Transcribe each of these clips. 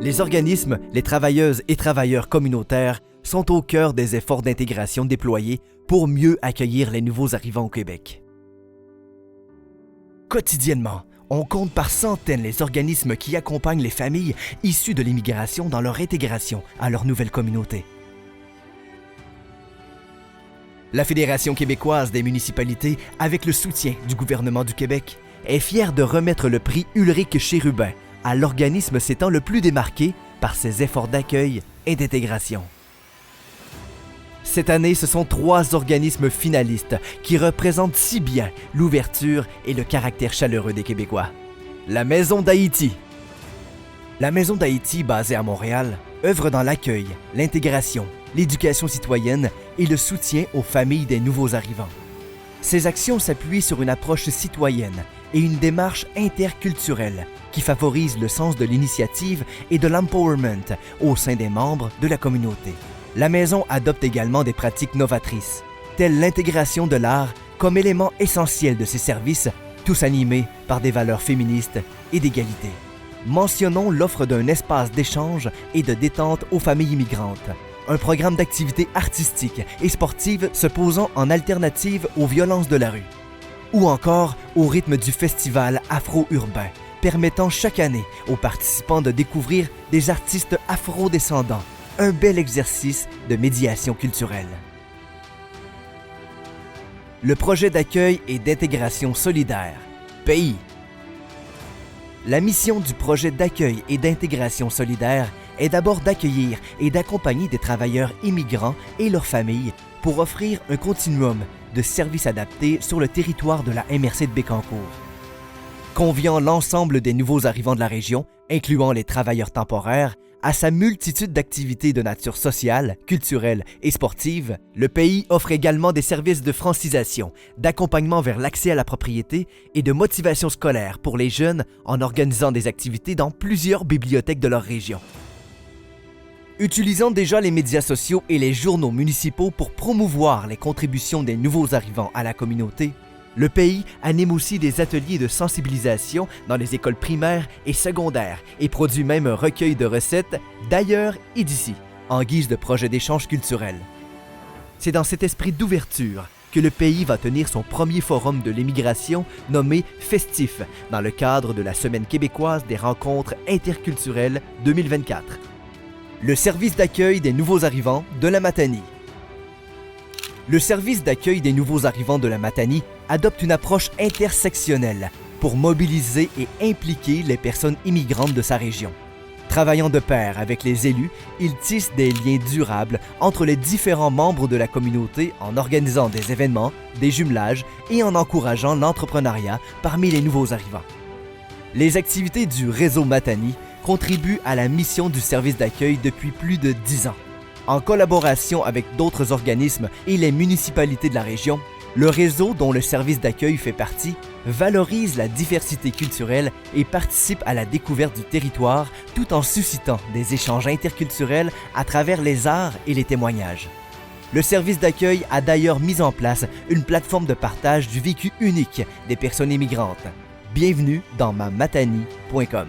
Les organismes, les travailleuses et travailleurs communautaires sont au cœur des efforts d'intégration déployés pour mieux accueillir les nouveaux arrivants au Québec. Quotidiennement, on compte par centaines les organismes qui accompagnent les familles issues de l'immigration dans leur intégration à leur nouvelle communauté. La Fédération québécoise des municipalités, avec le soutien du gouvernement du Québec, est fière de remettre le prix Ulrich Chérubin à l'organisme s'étant le plus démarqué par ses efforts d'accueil et d'intégration. Cette année, ce sont 3 organismes finalistes qui représentent si bien l'ouverture et le caractère chaleureux des Québécois. La Maison d'Haïti. La Maison d'Haïti, basée à Montréal, œuvre dans l'accueil, l'intégration, l'éducation citoyenne et le soutien aux familles des nouveaux arrivants. Ces actions s'appuient sur une approche citoyenne et une démarche interculturelle qui favorise le sens de l'initiative et de l'empowerment au sein des membres de la communauté. La Maison adopte également des pratiques novatrices, telles l'intégration de l'art comme élément essentiel de ses services, tous animés par des valeurs féministes et d'égalité. Mentionnons l'offre d'un espace d'échange et de détente aux familles immigrantes, un programme d'activités artistiques et sportives se posant en alternative aux violences de la rue, ou encore au rythme du festival afro-urbain, permettant chaque année aux participants de découvrir des artistes afro-descendants, un bel exercice de médiation culturelle. Le projet d'accueil et d'intégration solidaire, PAY. La mission du projet d'accueil et d'intégration solidaire est d'abord d'accueillir et d'accompagner des travailleurs immigrants et leurs familles pour offrir un continuum de services adaptés sur le territoire de la MRC de Bécancour. Conviant l'ensemble des nouveaux arrivants de la région, incluant les travailleurs temporaires, à sa multitude d'activités de nature sociale, culturelle et sportive, le pays offre également des services de francisation, d'accompagnement vers l'accès à la propriété et de motivation scolaire pour les jeunes en organisant des activités dans plusieurs bibliothèques de leur région. Utilisant déjà les médias sociaux et les journaux municipaux pour promouvoir les contributions des nouveaux arrivants à la communauté, le pays anime aussi des ateliers de sensibilisation dans les écoles primaires et secondaires et produit même un recueil de recettes d'ailleurs et d'ici, en guise de projet d'échange culturel. C'est dans cet esprit d'ouverture que le pays va tenir son premier forum de l'immigration nommé Festif dans le cadre de la Semaine québécoise des rencontres interculturelles 2024. Le service d'accueil des nouveaux arrivants de la Matanie. Le service d'accueil des nouveaux arrivants de la Matanie adopte une approche intersectionnelle pour mobiliser et impliquer les personnes immigrantes de sa région. Travaillant de pair avec les élus, il tisse des liens durables entre les différents membres de la communauté en organisant des événements, des jumelages et en encourageant l'entrepreneuriat parmi les nouveaux arrivants. Les activités du réseau Matanie contribuent à la mission du service d'accueil depuis plus de 10 ans. En collaboration avec d'autres organismes et les municipalités de la région, le réseau dont le service d'accueil fait partie valorise la diversité culturelle et participe à la découverte du territoire tout en suscitant des échanges interculturels à travers les arts et les témoignages. Le service d'accueil a d'ailleurs mis en place une plateforme de partage du vécu unique des personnes immigrantes. Bienvenue dans mamatanie.com.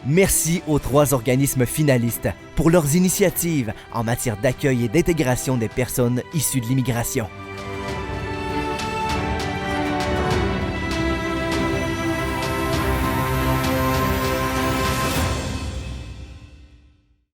Merci aux 3 organismes finalistes pour leurs initiatives en matière d'accueil et d'intégration des personnes issues de l'immigration.